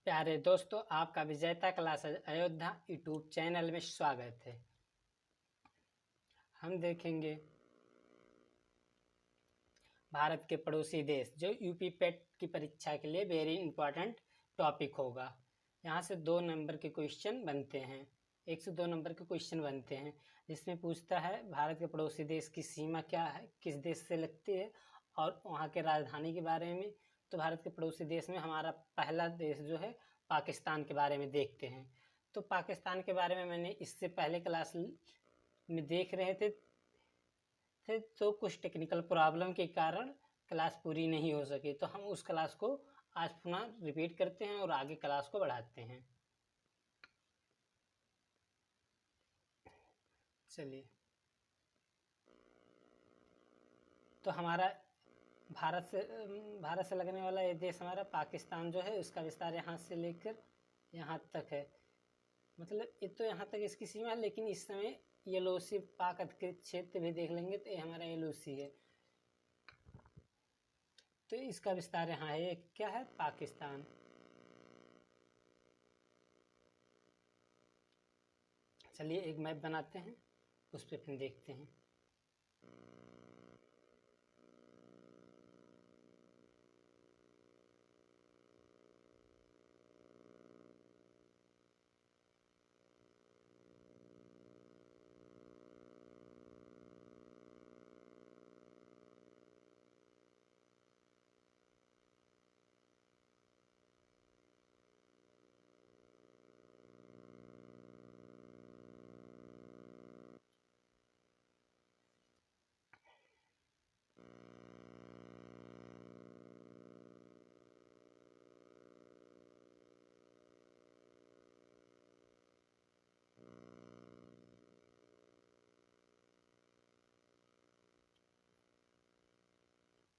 प्यारे दोस्तों, आपका विजेता क्लास अयोध्या यूट्यूब चैनल में स्वागत है। हम देखेंगे भारत के पड़ोसी देश, जो यूपी पेट की परीक्षा के लिए वेरी इंपॉर्टेंट टॉपिक होगा। यहाँ से 2 नंबर के क्वेश्चन बनते हैं, 1 से 2 नंबर के क्वेश्चन बनते हैं, जिसमें पूछता है भारत के पड़ोसी देश की सीमा क्या है, किस देश से लगती है और वहाँ के राजधानी के बारे में। तो भारत के पड़ोसी देश में हमारा पहला देश जो है पाकिस्तान के बारे में देखते हैं। तो पाकिस्तान के बारे में मैंने इससे पहले क्लास में देख रहे थे तो कुछ टेक्निकल प्रॉब्लम के कारण क्लास पूरी नहीं हो सकी, तो हम उस क्लास को आज पुनः रिपीट करते हैं और आगे क्लास को बढ़ाते हैं। चलिए, तो हमारा भारत से लगने वाला ये देश हमारा पाकिस्तान जो है, उसका विस्तार यहाँ से लेकर यहाँ तक है। मतलब ये तो यहाँ तक इसकी सीमा है, लेकिन इस समय येलोसी पाक अधिकृत क्षेत्र भी देख लेंगे तो ये हमारा येलोसी है। तो इसका विस्तार यहाँ है, क्या है, पाकिस्तान। चलिए एक मैप बनाते हैं, उस पर फिर देखते हैं।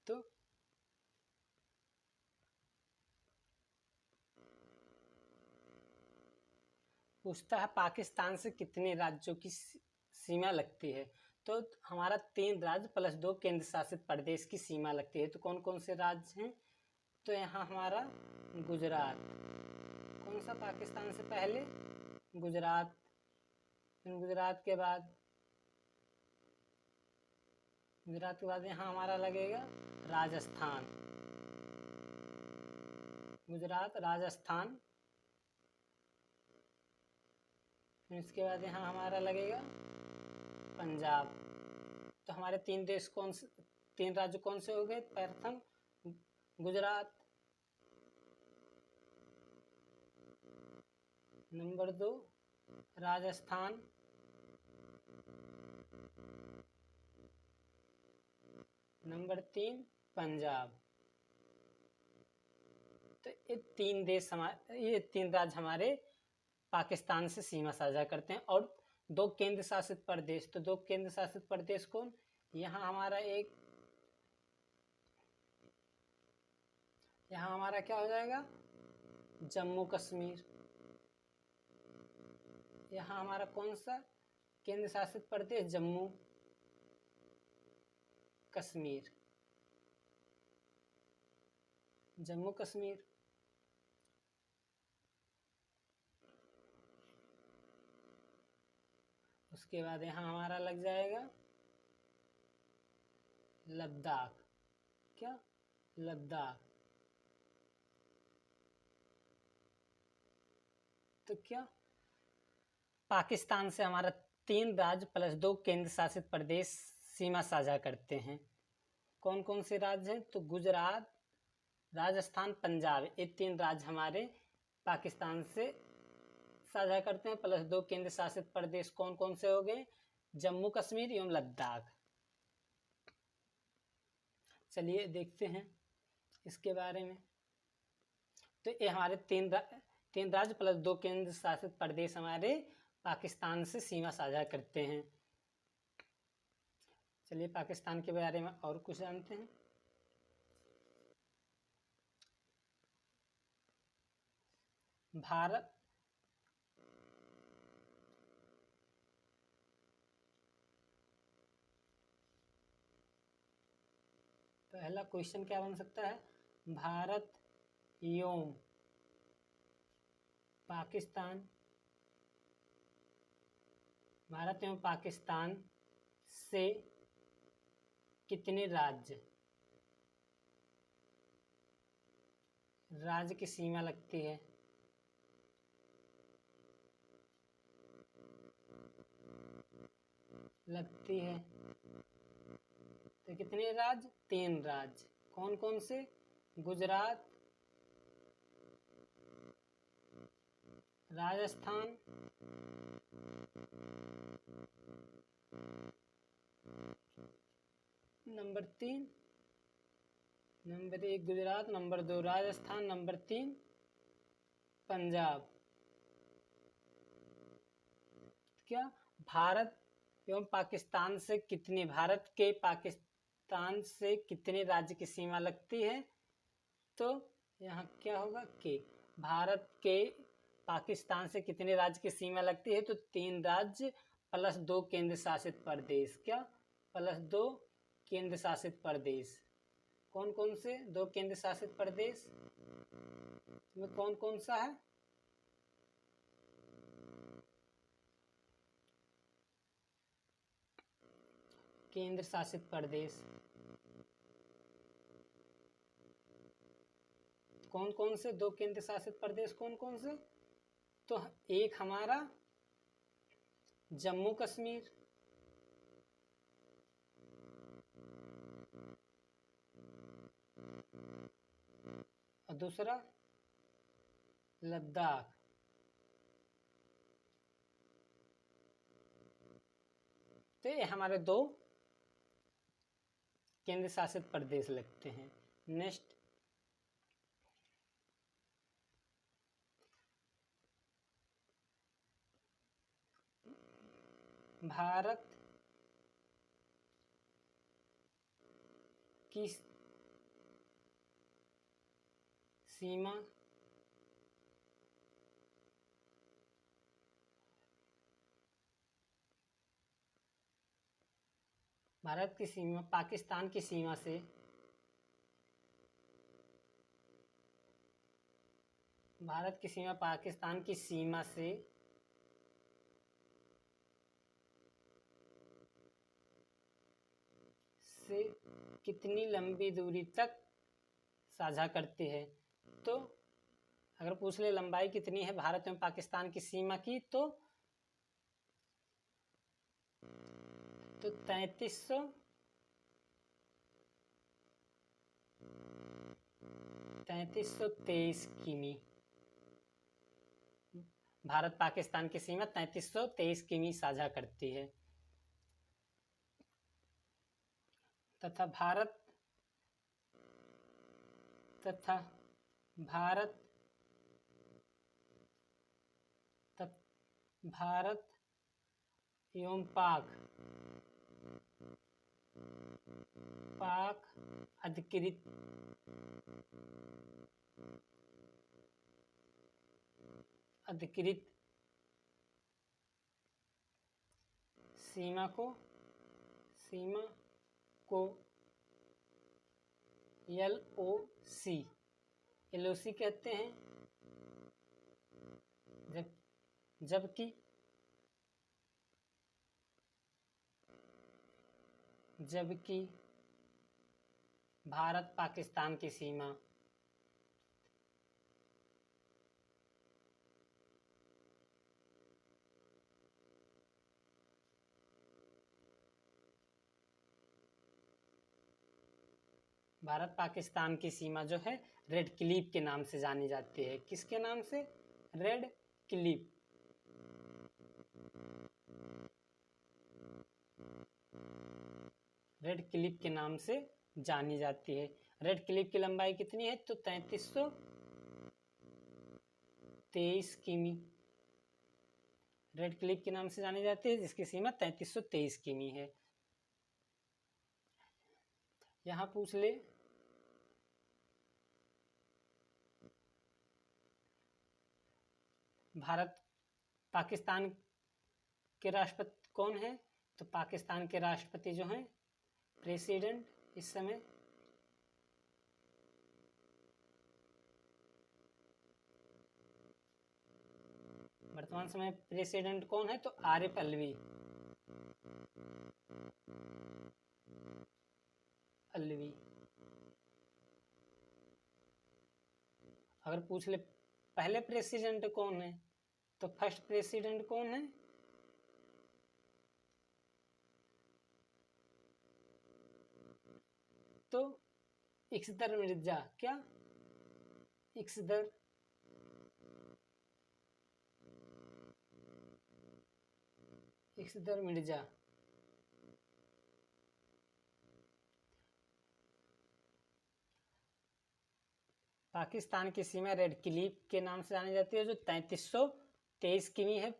तो पूछता है पाकिस्तान से कितने राज्यों की सीमा लगती है। तो हमारा 3 राज्य प्लस 2 केंद्र शासित प्रदेश की सीमा लगती है। तो कौन कौन से राज्य हैं? तो यहाँ हमारा गुजरात, कौन सा पाकिस्तान से पहले? गुजरात। फिर गुजरात के बाद यहाँ हमारा लगेगा राजस्थान। गुजरात, राजस्थान। फिर इसके बाद यहाँ हमारा लगेगा पंजाब। तो हमारे 3 राज्य कौन से हो गए? प्रथम गुजरात, नंबर 2 राजस्थान, नंबर 3 पंजाब। तो ये 3 राज्य हमारे पाकिस्तान से सीमा साझा करते हैं। और 2 केंद्र शासित प्रदेश, तो 2 केंद्र शासित प्रदेश कौन? यहाँ हमारा क्या हो जाएगा? जम्मू कश्मीर। यहाँ हमारा कौन सा केंद्र शासित प्रदेश? जम्मू कश्मीर, जम्मू कश्मीर। उसके बाद यहाँ हमारा लग जाएगा लद्दाख। क्या? लद्दाख। तो क्या पाकिस्तान से हमारा 3 राज्य प्लस 2 केंद्र शासित प्रदेश सीमा साझा करते हैं। कौन कौन से राज्य हैं? तो गुजरात, राजस्थान, पंजाब, ये 3 राज्य हमारे पाकिस्तान से साझा करते हैं। प्लस 2 केंद्र शासित प्रदेश कौन कौन से हो गए? जम्मू कश्मीर एवं लद्दाख। चलिए देखते हैं इसके बारे में। तो ये हमारे 3 राज्य प्लस 2 केंद्र शासित प्रदेश हमारे पाकिस्तान से सीमा साझा करते हैं। चलिए पाकिस्तान के बारे में और कुछ जानते हैं। भारत पहला क्वेश्चन क्या बन सकता है? भारत एवं पाकिस्तान, भारत एवं पाकिस्तान से कितने राज्य की सीमा लगती है? लगती है। तो कितने राज्य? 3 राज्य। कौन कौन से? Gujarat, Rajasthan number 3, number 1 Gujarat, number 2 Rajasthan, number 3 Punjab. क्या भारत एवं पाकिस्तान से कितने, भारत के पाकिस्तान से कितने राज्य की सीमा लगती है? तो यहाँ क्या होगा कि भारत के पाकिस्तान से कितने राज्य की सीमा लगती है? तो 3 राज्य प्लस 2 केंद्र शासित प्रदेश। क्या? प्लस 2 केंद्र शासित प्रदेश। कौन कौन से 2 केंद्र शासित प्रदेश में कौन कौन सा है? केंद्र शासित प्रदेश कौन कौन से 2 केंद्र शासित प्रदेश कौन कौन से? तो एक हमारा जम्मू कश्मीर, और दूसरा लद्दाख। तो ये हमारे 2 केंद्र शासित प्रदेश लगते हैं। नेक्स्ट, भारत की सीमा भारत की सीमा पाकिस्तान की सीमा से भारत की सीमा पाकिस्तान की सीमा से कितनी लंबी दूरी तक साझा करती है? तो अगर पूछ ले लंबाई कितनी है भारत एवं पाकिस्तान की सीमा की, तो 3323 किमी। भारत पाकिस्तान की सीमा 3323 किमी साझा करती है। तथा भारत एवं पाक अधिकृत सीमा को LOC कहते हैं। जबकि भारत पाकिस्तान की सीमा भारत पाकिस्तान की सीमा जो है रेड क्लिफ के नाम से जानी जाती है। किसके नाम से? Red Cliff. रेड क्लिफ के नाम से जानी जाती है। रेड क्लिफ की लंबाई कितनी है? तो 3323 किमी रेड क्लिफ के नाम से जानी जाती है, जिसकी सीमा 3323 किमी है। यहाँ पूछ ले भारत पाकिस्तान के राष्ट्रपति कौन है? तो पाकिस्तान के राष्ट्रपति जो हैं प्रेसिडेंट इस समय वर्तमान समय प्रेसिडेंट कौन है? तो आरिफ अलवी। अगर पूछ ले पहले प्रेसिडेंट कौन है, तो फर्स्ट प्रेसिडेंट कौन है? तो इकदर मिर्जा। क्या? इकदर मिर्जा। पाकिस्तान की सीमा रेड क्लिफ के नाम से जानी जाती है, जो 3323 किमी है।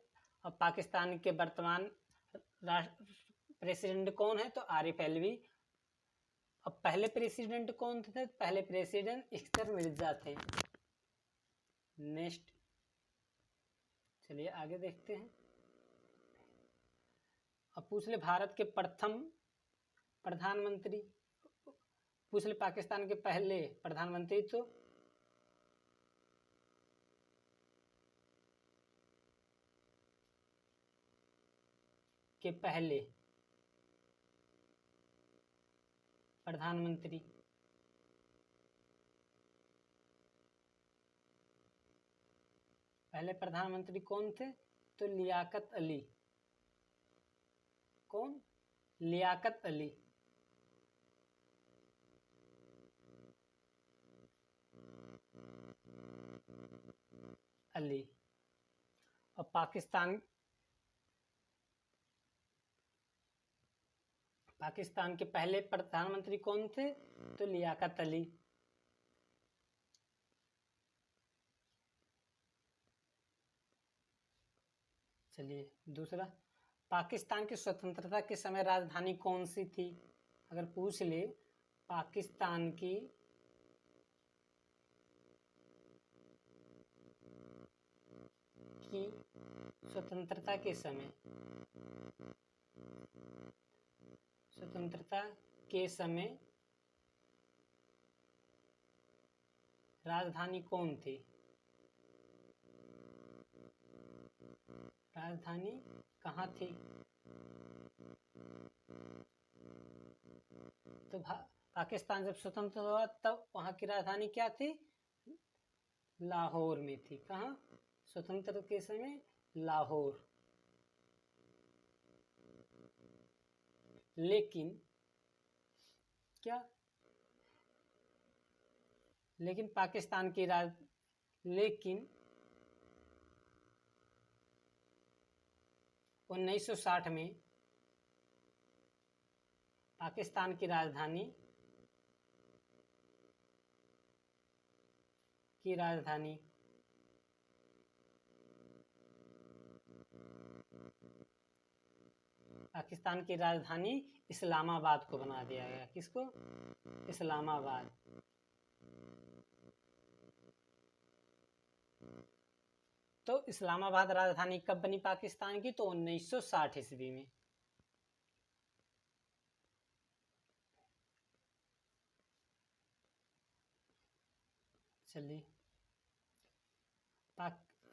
अब पाकिस्तान के वर्तमान प्रेसिडेंट कौन है? तो आरिफ अलवी। अब पहले प्रेसिडेंट कौन थे? पहले प्रेसिडेंट इकदर मिर्जा थे। नेक्स्ट, चलिए आगे देखते हैं। अब पूछ ले भारत के प्रथम प्रधानमंत्री, पूछ ले पाकिस्तान के पहले प्रधानमंत्री, तो के पहले प्रधानमंत्री, पहले प्रधानमंत्री कौन थे? तो लियाकत अली। कौन? लियाकत अली। अली। और पाकिस्तान के पहले प्रधानमंत्री कौन थे? तो लियाकत अली। चलिए दूसरा, पाकिस्तान की स्वतंत्रता के समय राजधानी कौन सी थी? अगर पूछ ले पाकिस्तान की स्वतंत्रता के समय, राजधानी कौन थी? राजधानी कहाँ थी? तो पाकिस्तान जब स्वतंत्र हुआ तब वहाँ की राजधानी क्या थी? लाहौर में थी। कहाँ? स्वतंत्र के समय लाहौर। लेकिन क्या? लेकिन पाकिस्तान की लेकिन 1960 में पाकिस्तान की राजधानी इस्लामाबाद को बना दिया गया। किसको? इस्लामाबाद। तो इस्लामाबाद राजधानी कब बनी पाकिस्तान की? तो 1960 ईस्वी में। चलिए,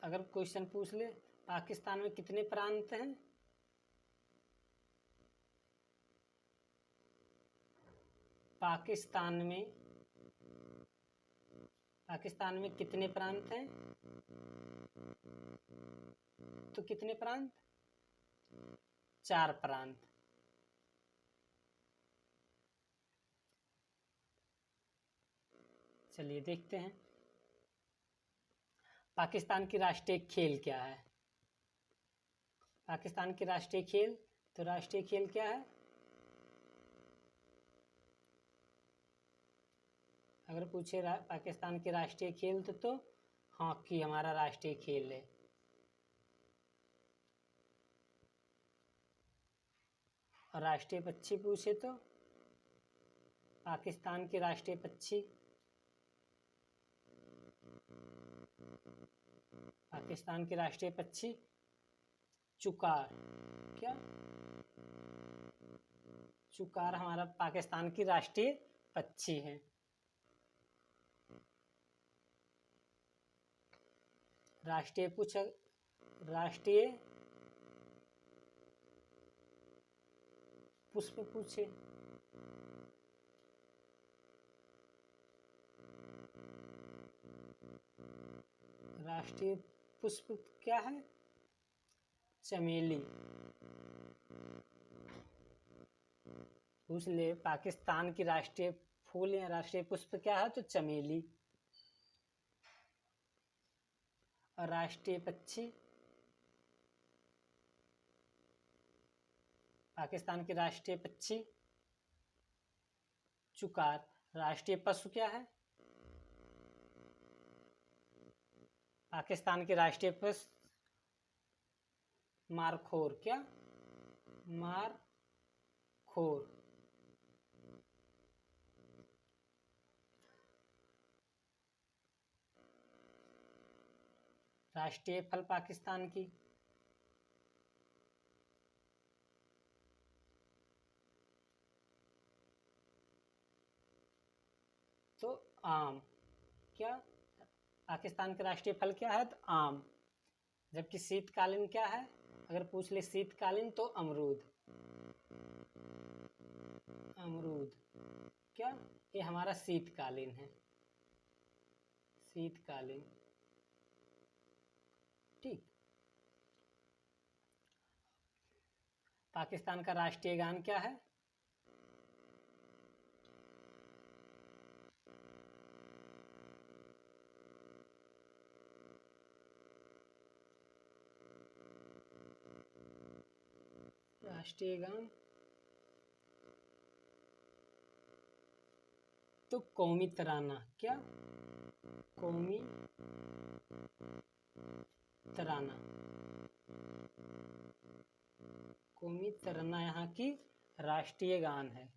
अगर क्वेश्चन पूछ ले पाकिस्तान में कितने प्रांत हैं? पाकिस्तान में कितने प्रांत हैं? तो कितने प्रांत? 4 प्रांत। चलिए देखते हैं पाकिस्तान की राष्ट्रीय खेल क्या है। पाकिस्तान की राष्ट्रीय खेल, तो राष्ट्रीय खेल क्या है? अगर पूछे पाकिस्तान की राष्ट्रीय खेल तो हॉकी हमारा राष्ट्रीय खेल है। और राष्ट्रीय पक्षी पूछे तो पाकिस्तान की राष्ट्रीय पक्षी, पाकिस्तान की राष्ट्रीय पक्षी चुकार। क्या? चुकार हमारा पाकिस्तान की राष्ट्रीय पक्षी है। राष्ट्रीय राष्ट्रीय पुष्प पूछे। राष्ट्रीय पुष्प क्या है? चमेली। पूछ ले पाकिस्तान की राष्ट्रीय फूल या राष्ट्रीय पुष्प क्या है? तो चमेली। और राष्ट्रीय पक्षी? पाकिस्तान की राष्ट्रीय पक्षी चुकार। राष्ट्रीय पशु क्या है? पाकिस्तान की राष्ट्रीय पशु मारखोर। क्या? मारखोर। राष्ट्रीय फल पाकिस्तान की? तो आम। क्या? पाकिस्तान का राष्ट्रीय फल क्या है? तो आम। जबकि शीतकालीन क्या है? अगर पूछ ले शीतकालीन तो अमरूद। अमरूद। क्या? ये हमारा शीतकालीन है। शीतकालीन। ठीक। पाकिस्तान का राष्ट्रीय गान क्या है? राष्ट्रीय गान तो कौमी तराना। क्या? कौमी तराना। कौमी तराना यहाँ की राष्ट्रीय गान है।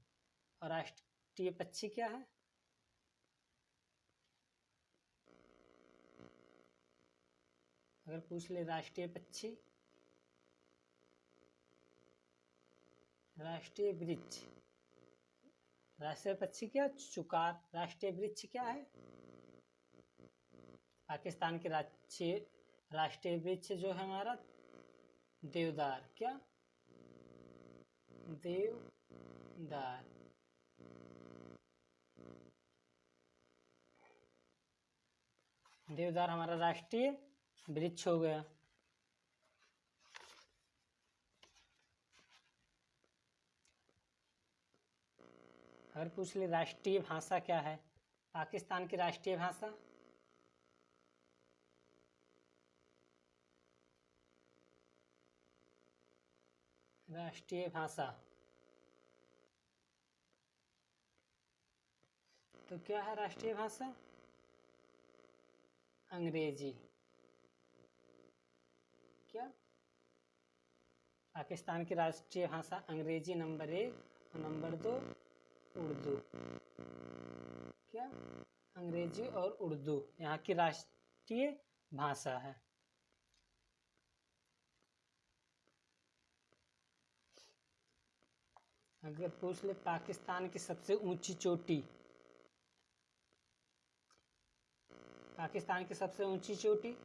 और राष्ट्रीय पक्षी क्या है? अगर पूछ ले राष्ट्रीय पक्षी? राष्ट्रीय वृक्ष। राष्ट्रीय पक्षी क्या? चुकार। राष्ट्रीय वृक्ष क्या है? पाकिस्तान के राष्ट्रीय वृक्ष जो है हमारा देवदार। क्या? देवदार। देवदार हमारा राष्ट्रीय वृक्ष हो गया। अगर पूछ ले राष्ट्रीय भाषा क्या है? पाकिस्तान की राष्ट्रीय भाषा? राष्ट्रीय भाषा तो क्या है राष्ट्रीय भाषा? अंग्रेजी। क्या? पाकिस्तान की राष्ट्रीय भाषा अंग्रेजी नंबर 1 और नंबर 2 उर्दू। क्या? अंग्रेजी और उर्दू यहाँ की राष्ट्रीय भाषा है। अगर पूछ ले पाकिस्तान की सबसे ऊंची चोटी? पाकिस्तान की सबसे ऊंची चोटी?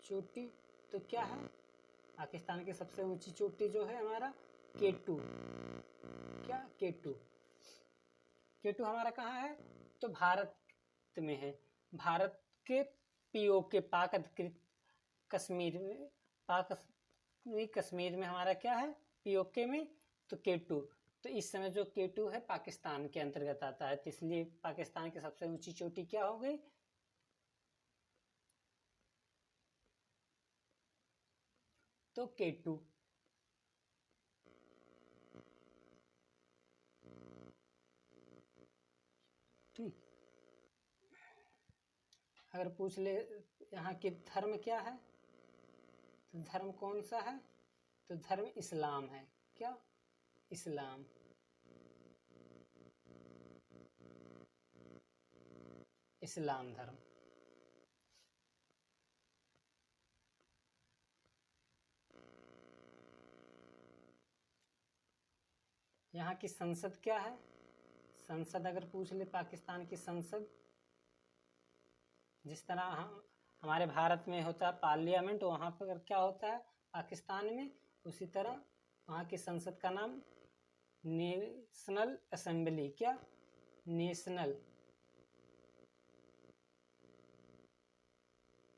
चोटी तो क्या है? पाकिस्तान की सबसे ऊंची चोटी जो है हमारा K2। क्या? K2। K2 हमारा कहाँ है? तो भारत में है। भारत के POK पाक अधिकृत कश्मीर में, पाक कश्मीर में हमारा क्या है? POK में। तो K2। तो इस समय जो K2 है पाकिस्तान के अंतर्गत आता है, तो इसलिए पाकिस्तान की सबसे ऊंची चोटी क्या हो गई? तो K2। ठीक। अगर पूछ ले यहाँ के धर्म क्या है? तो धर्म कौन सा है? तो धर्म इस्लाम है। क्या? इस्लाम। इस्लाम धर्म। यहाँ की संसद क्या है? संसद अगर पूछ ले पाकिस्तान की संसद, जिस तरह हमारे भारत में होता है पार्लियामेंट, वहाँ पर क्या होता है पाकिस्तान में, उसी तरह वहाँ की संसद का नाम नेशनल असेंबली, क्या नेशनल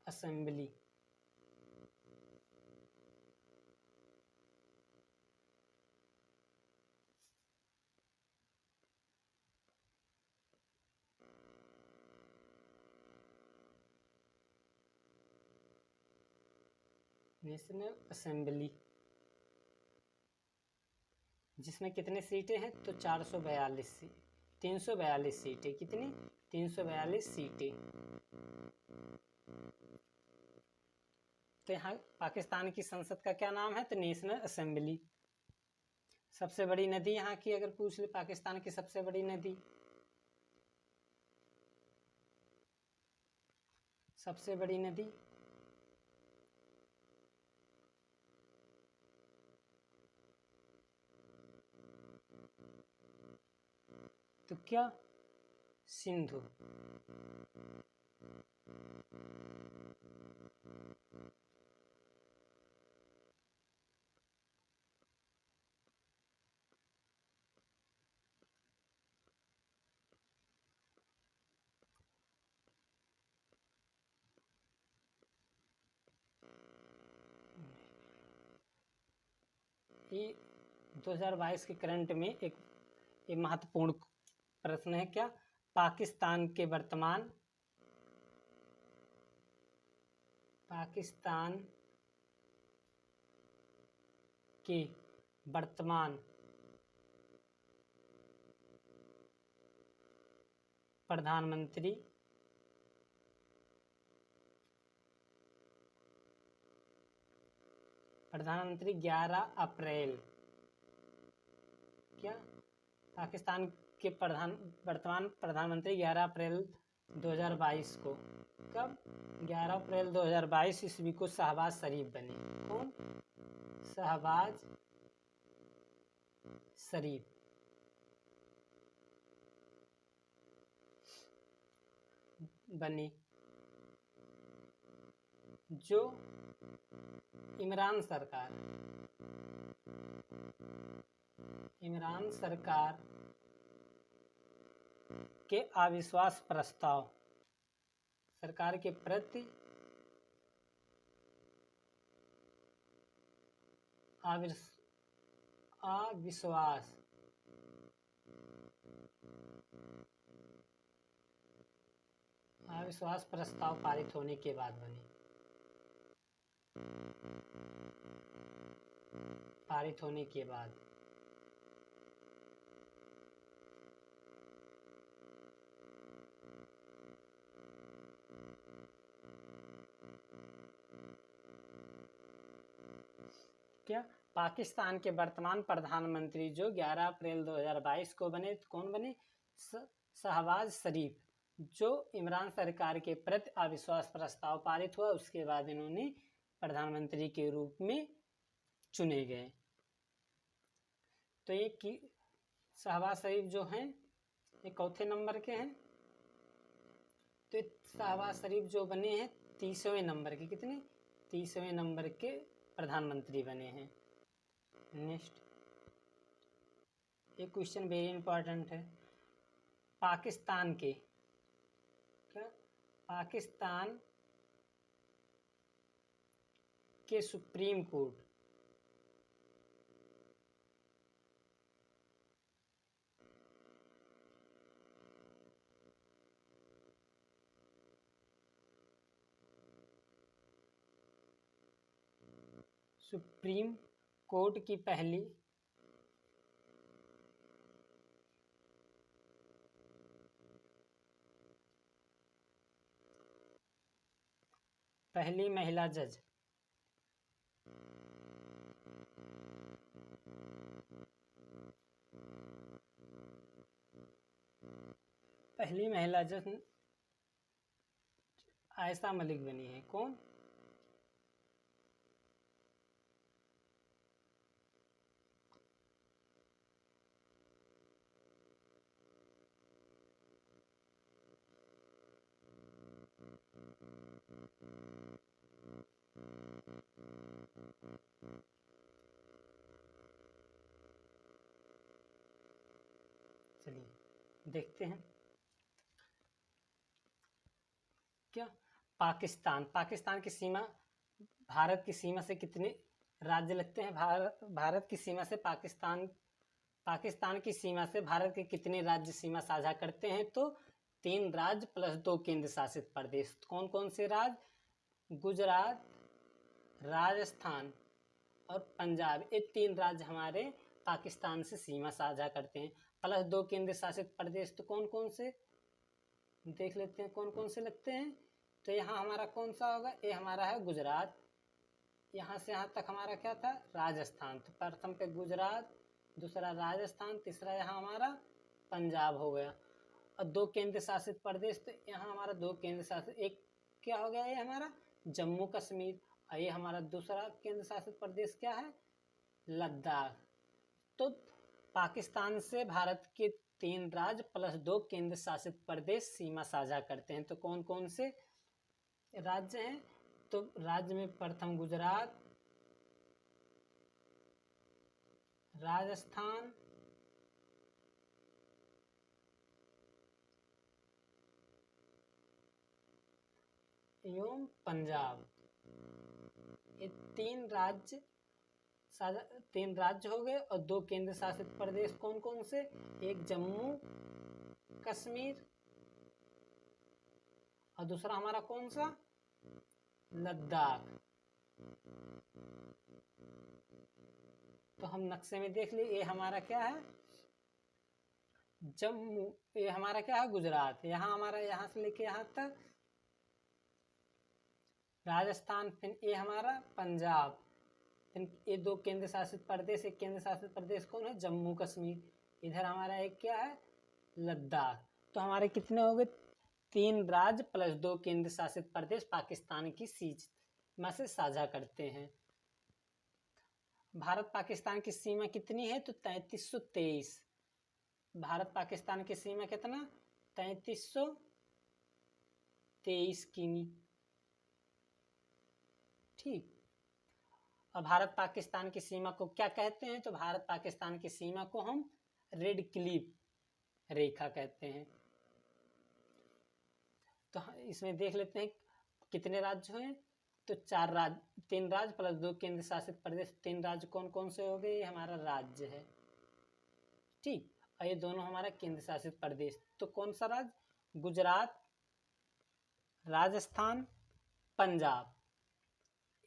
असेंबली। नेशनल असेंबली, जिसमें कितने सीटें हैं तो 442 342 सीटें, कितनी 342 सीटें। तो यहाँ पाकिस्तान की संसद का क्या नाम है तो नेशनल असेंबली। सबसे बड़ी नदी यहाँ की अगर पूछ ले पाकिस्तान की सबसे बड़ी नदी, सबसे बड़ी नदी तो क्या सिंधु। ये 2022 के करंट में एक महत्वपूर्ण प्रश्न है, क्या पाकिस्तान के वर्तमान प्रधानमंत्री प्रधानमंत्री 11 अप्रैल, क्या पाकिस्तान के वर्तमान प्रधानमंत्री 11 अप्रैल 2022 को, कब 11 अप्रैल 2022 ईस्वी को शहबाज शरीफ बने। कौन, शहबाज शरीफ। बने, जो इमरान सरकार के अविश्वास प्रस्ताव, सरकार के प्रति अविश्वास प्रस्ताव पारित होने के बाद बने, पारित होने के बाद। क्या पाकिस्तान के वर्तमान प्रधानमंत्री जो 11 अप्रैल 2022 को बने, कौन बने, शहबाज शरीफ, जो इमरान सरकार के प्रति अविश्वास प्रस्ताव पारित हुआ उसके बाद इन्होंने प्रधानमंत्री के रूप में चुने गए। तो ये शहबाज शरीफ जो हैं ये चौथे नंबर के हैं, तो शहबाज शरीफ जो बने हैं 30वें नंबर के, कितने 30वें नंबर के प्रधानमंत्री बने हैं। नेक्स्ट एक क्वेश्चन वेरी इंपॉर्टेंट है, पाकिस्तान के सुप्रीम कोर्ट की पहली महिला जज, पहली महिला जज आयशा मलिक बनी है। कौन, देखते हैं क्या। पाकिस्तान की सीमा, भारत की सीमा से कितने राज्य लगते हैं? भारत की सीमा से पाकिस्तान की सीमा से भारत के कितने राज्य सीमा साझा करते हैं? तो 3 राज्य प्लस 2 केंद्र शासित प्रदेश। कौन कौन से राज्य? गुजरात, राजस्थान और पंजाब, ये 3 राज्य हमारे पाकिस्तान से सीमा साझा करते हैं। प्लस 2 केंद्र शासित प्रदेश तो कौन कौन से, देख लेते हैं कौन कौन से लगते हैं। तो यहाँ हमारा कौन सा होगा? ये हमारा है गुजरात। यहाँ से यहाँ तक हमारा क्या था? राजस्थान। तो प्रथम पे गुजरात, दूसरा राजस्थान, तीसरा यहाँ हमारा पंजाब हो गया। और 2 केंद्र शासित प्रदेश, तो यहाँ हमारा 2 केंद्र शासित, एक क्या हो गया? ये हमारा जम्मू कश्मीर। और ये हमारा दूसरा केंद्र शासित प्रदेश क्या है? लद्दाख। तो पाकिस्तान से भारत के 3 राज्य प्लस 2 केंद्र शासित प्रदेश सीमा साझा करते हैं। तो कौन कौन से राज्य हैं? तो राज्य में प्रथम गुजरात, राजस्थान, एवं पंजाब। ये 3 राज्य हो गए। और 2 केंद्र शासित प्रदेश कौन कौन से? एक जम्मू कश्मीर और दूसरा हमारा कौन सा? लद्दाख। तो हम नक्शे में देख लिए, ये हमारा क्या है? जम्मू। ये हमारा क्या है? गुजरात। यहाँ हमारा यहाँ से लेके यहाँ तक राजस्थान। फिर ये हमारा पंजाब। फिर ये 2 केंद्र शासित प्रदेश, एक केंद्र शासित प्रदेश कौन है? जम्मू कश्मीर। इधर हमारा एक क्या है? लद्दाख। तो हमारे कितने हो गए? 3 राज्य प्लस 2 केंद्र शासित प्रदेश पाकिस्तान की सीमा से साझा करते हैं। भारत पाकिस्तान की सीमा कितनी है? तो 3323। भारत पाकिस्तान की सीमा कितना? 3323 किमी। ठीक। और भारत पाकिस्तान की सीमा को क्या कहते हैं? तो भारत पाकिस्तान की सीमा को हम रेड क्लिफ रेखा कहते हैं। तो इसमें देख लेते हैं कितने राज्य हैं। तो 4 राज्य, 3 राज्य प्लस 2 केंद्र शासित प्रदेश। 3 राज्य कौन कौन से हो गए? ये हमारा राज्य है। ठीक। और ये दोनों हमारा केंद्र शासित प्रदेश। तो कौन सा राज्य? गुजरात, राजस्थान, पंजाब,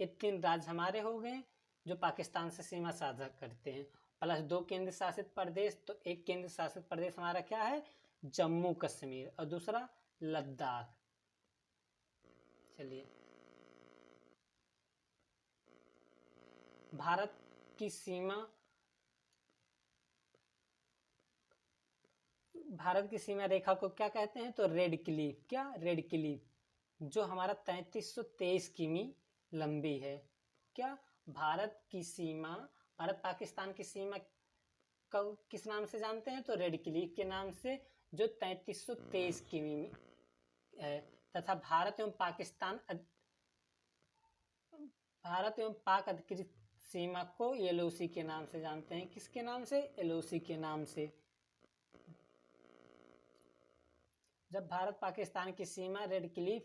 ये 3 राज्य हमारे हो गए जो पाकिस्तान से सीमा साझा करते हैं। प्लस 2 केंद्र शासित प्रदेश। तो एक केंद्र शासित प्रदेश हमारा क्या है? जम्मू कश्मीर और दूसरा लद्दाख। चलिए, भारत की सीमा रेखा को क्या कहते हैं? तो रेड क्लिफ। क्या? रेड क्लिफ, जो हमारा 3323 किमी लंबी है। क्या? भारत पाकिस्तान की सीमा को किस नाम से जानते हैं? तो रेड क्लिफ के नाम से, जो 3323 किमी है। तथा भारत एवं पाक अधिकृत सीमा को एलओसी के नाम से जानते हैं। किसके नाम से? एलओसी के नाम से। जब भारत पाकिस्तान की सीमा रेड क्लिफ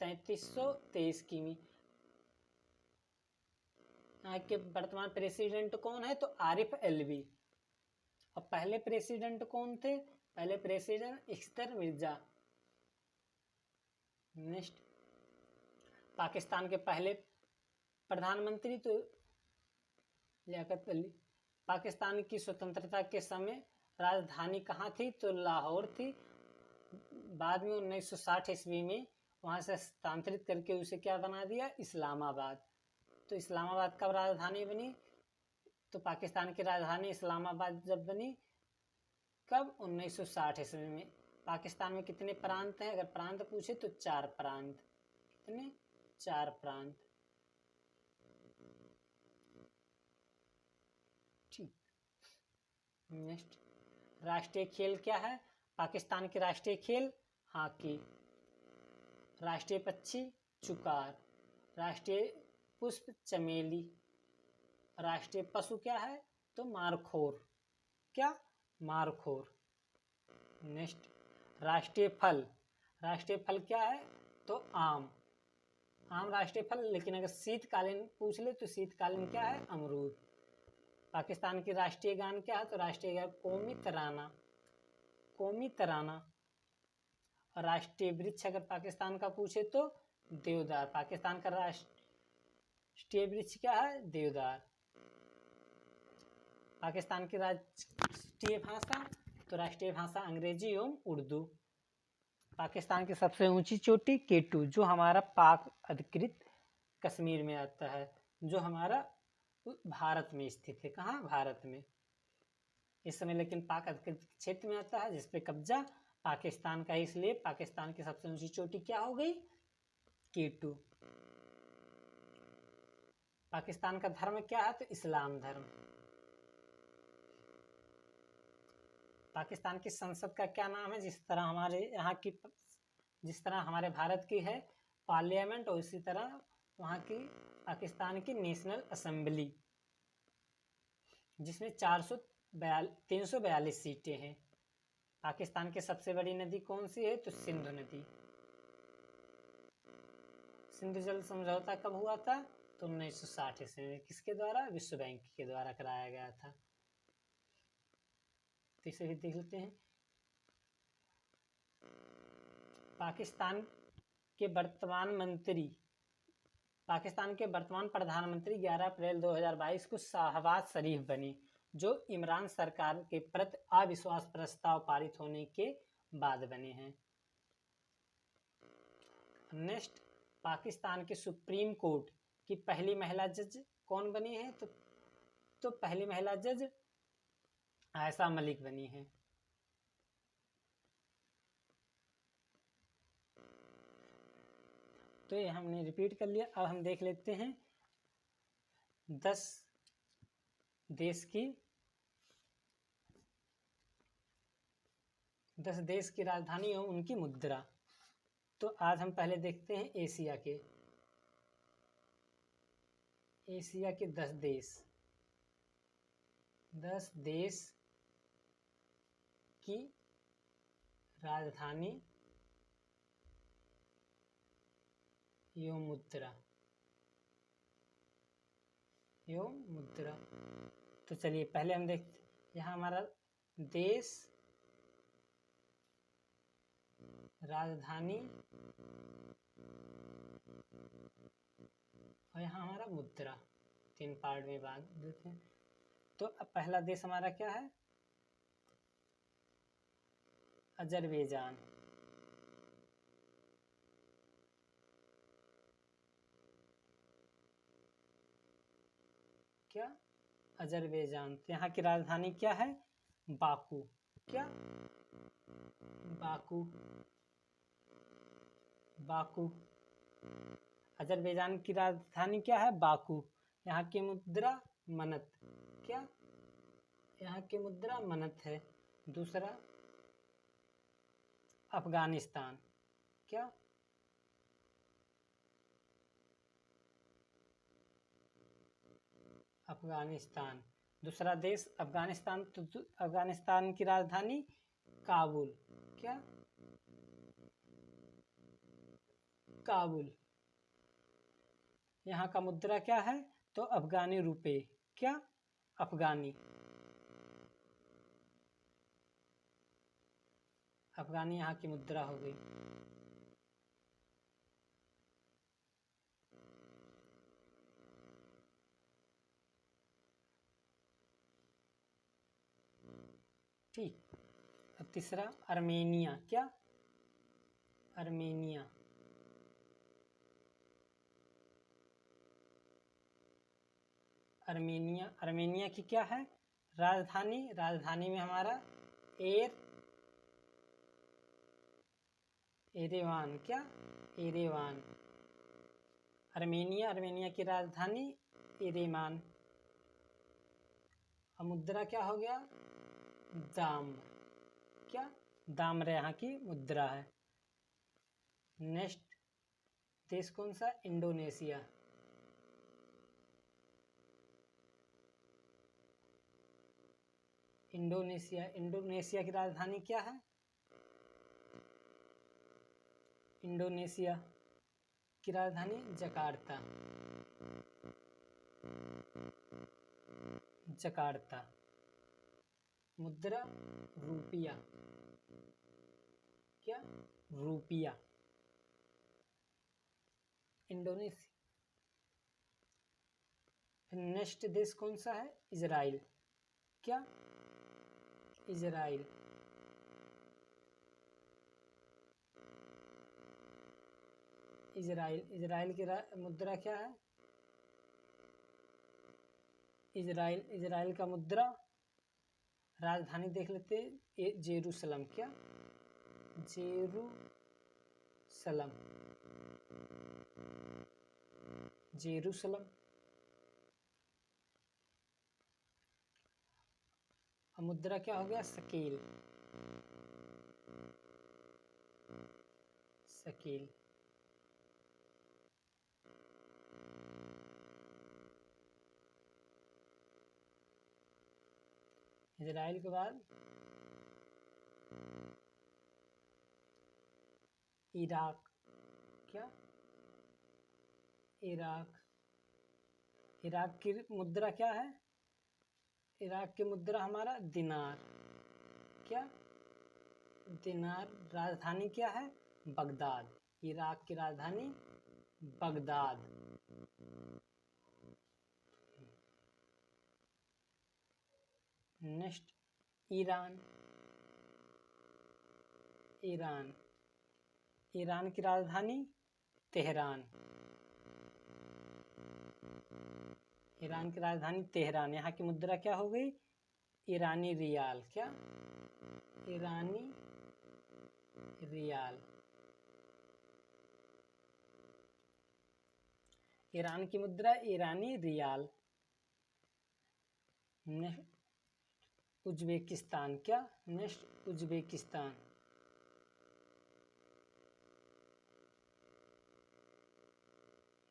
3323 किमी। यहाँ के वर्तमान प्रेसिडेंट कौन है? तो आरिफ अलवी। और पहले प्रेसिडेंट कौन थे? पहले प्रेसिडेंट इख्तर मिर्जा। नेक्स्ट, पाकिस्तान के पहले प्रधानमंत्री तो लियाकत अली। पाकिस्तान की स्वतंत्रता के समय राजधानी कहाँ थी? तो लाहौर थी। बाद में 1960 ईस्वी में वहाँ से स्थानांतरित करके उसे क्या बना दिया? इस्लामाबाद। तो इस्लामाबाद कब राजधानी बनी? तो पाकिस्तान की राजधानी इस्लामाबाद जब बनी, कब? 1960 ईस्वी में। पाकिस्तान में कितने प्रांत हैं? अगर प्रांत पूछे तो 4 प्रांत। कितने? 4 प्रांत। ठीक। नेक्स्ट, राष्ट्रीय खेल क्या है? पाकिस्तान के राष्ट्रीय खेल हॉकी। राष्ट्रीय पक्षी चुकार। राष्ट्रीय पुष्प चमेली। राष्ट्रीय पशु क्या है? तो मारखोर। क्या? मारखोर। नेक्स्ट, राष्ट्रीय फल क्या है? तो आम राष्ट्रीय फल। लेकिन अगर शीतकालीन पूछ ले तो शीतकालीन क्या है? अमरूद। पाकिस्तान की राष्ट्रीय गान क्या है? तो राष्ट्रीय गान कौमी तराना। और राष्ट्रीय वृक्ष अगर पाकिस्तान का पूछे तो देवदार। पाकिस्तान का राष्ट्रीय वृक्ष क्या है? देवदार। पाकिस्तान की राष्ट्रीय भाषा, तो राष्ट्रीय भाषा अंग्रेजी एवं उर्दू। पाकिस्तान की सबसे ऊंची चोटी K2, जो हमारा पाक अधिकृत कश्मीर में आता है, जो हमारा भारत में स्थित है। कहाँ? भारत में इस समय, लेकिन पाक अधिकृत क्षेत्र में आता है, जिसपे कब्जा पाकिस्तान का है। इसलिए पाकिस्तान की सबसे ऊंची चोटी क्या हो गई? K2। पाकिस्तान का धर्म क्या है? तो इस्लाम धर्म। पाकिस्तान की संसद का क्या नाम है? जिस तरह हमारे भारत की है पार्लियामेंट, और इसी तरह वहाँ की पाकिस्तान की नेशनल असेंबली, जिसमें 342 सीटें हैं। पाकिस्तान की सबसे बड़ी नदी कौन सी है? तो सिंधु नदी। सिंधु जल समझौता कब हुआ था? तो 1960 ईस्वी में। किसके द्वारा? विश्व बैंक के द्वारा कराया गया था। तो इसे भी देख लेते हैं। पाकिस्तान के वर्तमान प्रधानमंत्री 11 अप्रैल 2022 को शहबाज शरीफ बने, जो इमरान सरकार के प्रति अविश्वास प्रस्ताव पारित होने के बाद बने हैं। नेक्स्ट, पाकिस्तान के सुप्रीम कोर्ट की पहली महिला जज कौन बनी है? तो पहली महिला जज आयशा मलिक बनी है। तो ये हमने रिपीट कर लिया। अब हम देख लेते हैं 10 देश की राजधानी और उनकी मुद्रा। तो आज हम पहले देखते हैं एशिया के 10 देश की राजधानी एवं मुद्रा। तो चलिए पहले हम देखते, यहाँ हमारा देश, राजधानी और यहाँ हमारा मुद्रा, 3 पार्ट में बांट देते हैं। तो अब पहला देश हमारा क्या है? अजरबैजान। क्या? अजरबैजान। तो यहाँ की राजधानी क्या है? बाकू। क्या? बाकू। अजरबैजान की राजधानी क्या है? बाकू। यहाँ की मुद्रा मनत। क्या? यहाँ की मुद्रा मनत है। दूसरा, अफगानिस्तान। क्या? अफगानिस्तान। दूसरा देश अफगानिस्तान। तो अफगानिस्तान की राजधानी काबुल। क्या? काबुल। यहाँ का मुद्रा क्या है? तो अफगानी रुपए। क्या? अफगानी यहाँ की मुद्रा हो गई। ठीक। अब तीसरा, अर्मेनिया। क्या? अर्मेनिया। अर्मेनिया की क्या है राजधानी में हमारा एरेवान। क्या? एरेवान। अर्मेनिया की राजधानी एरेवान। अब मुद्रा क्या हो गया? दाम। क्या? दाम यहाँ की मुद्रा है। नेक्स्ट देश कौन सा? इंडोनेशिया। इंडोनेशिया की राजधानी क्या है? इंडोनेशिया की राजधानी जकार्ता, जकार्ता। मुद्रा रुपया, क्या? रुपया। इंडोनेशिया। नेक्स्ट देश कौन सा है? इजराइल, क्या? इजराइल। इजराइल, इजराइल की मुद्रा क्या है? इजराइल, इजराइल का मुद्रा, राजधानी देख लेते हैं, जेरूसलम, क्या? Jerusalem, Jerusalem. मुद्रा क्या हो गया? शकील, शकील। इजराइल के बाद इराक, क्या? इराक। इराक की मुद्रा क्या है? इराक की मुद्रा हमारा दिनार, क्या? दिनार। राजधानी क्या है? बगदाद। इराक की राजधानी Baghdad. Next Iran, Iran. Iran की राजधानी तेहरान, ईरान की राजधानी तेहरान। यहाँ की मुद्रा क्या हो गई? ईरानी रियाल, क्या? ईरानी रियाल। ईरान की मुद्रा ईरानी रियाल। उज्बेकिस्तान, क्या? Next Uzbekistan.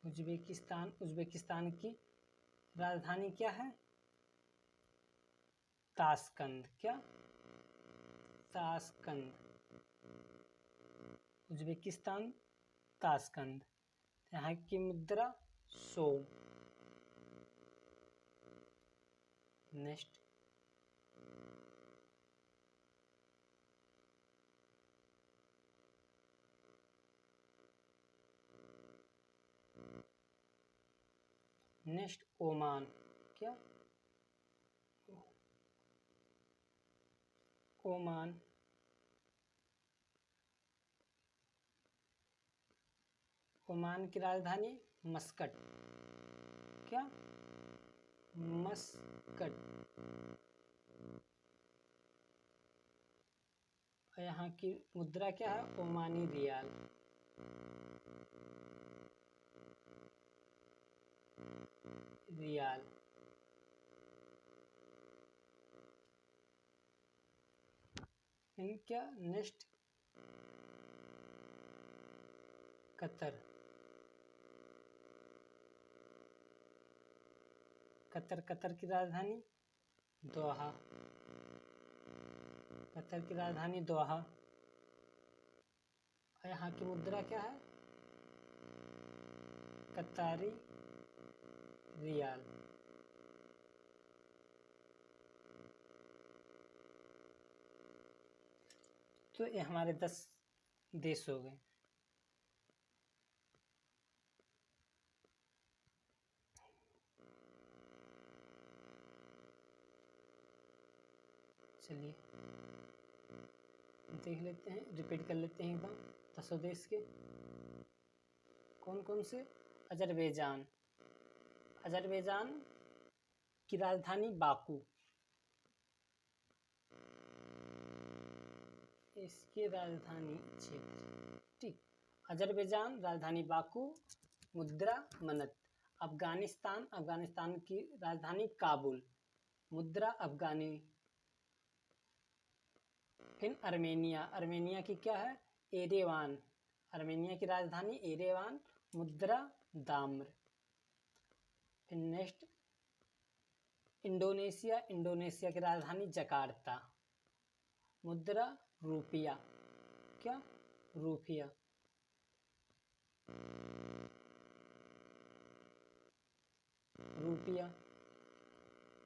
उज्बेकिस्तान, उज्बेकिस्तान की राजधानी क्या है? ताशकंद, क्या? ताशकंद। Uzbekistan, Tashkent. यहाँ की मुद्रा सो। नेक्स्ट नेक्स्ट ओमान, क्या? ओमान। ओमान की राजधानी मस्कट, क्या? मस्कट। और यहाँ की मुद्रा क्या है? ओमानी रियाल। रियाल। क्या? Next Qatar, Qatar. कतर की राजधानी दोहा, कतर की राजधानी दोहा। और यहाँ की मुद्रा क्या है? कतारी रियाल। तो ये हमारे 10 देश हो गए। चलिए देख लेते हैं, रिपीट कर लेते हैं एक बार 10 देश के। कौन कौन से? अजरबैजान, अजरबैजान की राजधानी बाकू, इसकी राजधानी क्षेत्र, ठीक। अजरबैजान राजधानी बाकू, मुद्रा मनत। अफगानिस्तान, अफगानिस्तान की राजधानी काबुल, मुद्रा अफगानी। फिर अर्मेनिया, अर्मेनिया की क्या है? एरेवान, अर्मेनिया की राजधानी एरेवान, मुद्रा दाम्र। फिर नेक्स्ट इंडोनेशिया, इंडोनेशिया की राजधानी जकार्ता, मुद्रा रुपया, क्या? रुपया। रुपया।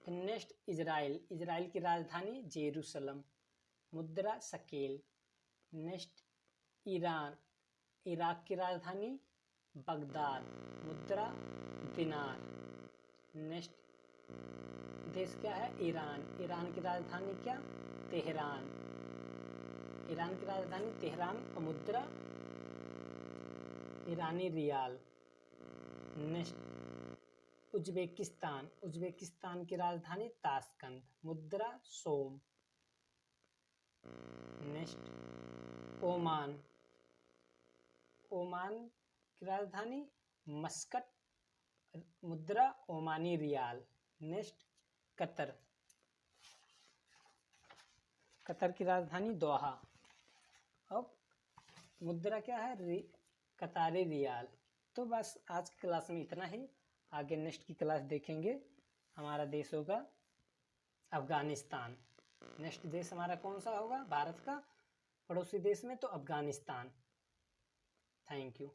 नेक्स्ट इजराइल, इजराइल की राजधानी जेरूसलम, मुद्रा शकेल। नेक्स्ट ईरान, इराक की राजधानी बगदाद, मुद्रा दिनार। नेक्स्ट देश क्या है? ईरान, ईरान की राजधानी क्या? तेहरान, ईरान की राजधानी तेहरान और मुद्रा ईरानी रियाल। नेक्स्ट उज्बेकिस्तान, उज्बेकिस्तान की राजधानी ताशकंद, मुद्रा सोम। नेक्स्ट ओमान, ओमान की राजधानी मस्कट, मुद्रा Omani riyal. Next Qatar, Qatar की राजधानी दोहा और मुद्रा क्या है? कतारी रियाल। तो बस आज की क्लास में इतना ही। आगे नेक्स्ट की क्लास देखेंगे। हमारा देश होगा अफगानिस्तान। नेक्स्ट देश हमारा कौन सा होगा? भारत का पड़ोसी देश में तो अफगानिस्तान। Thank you.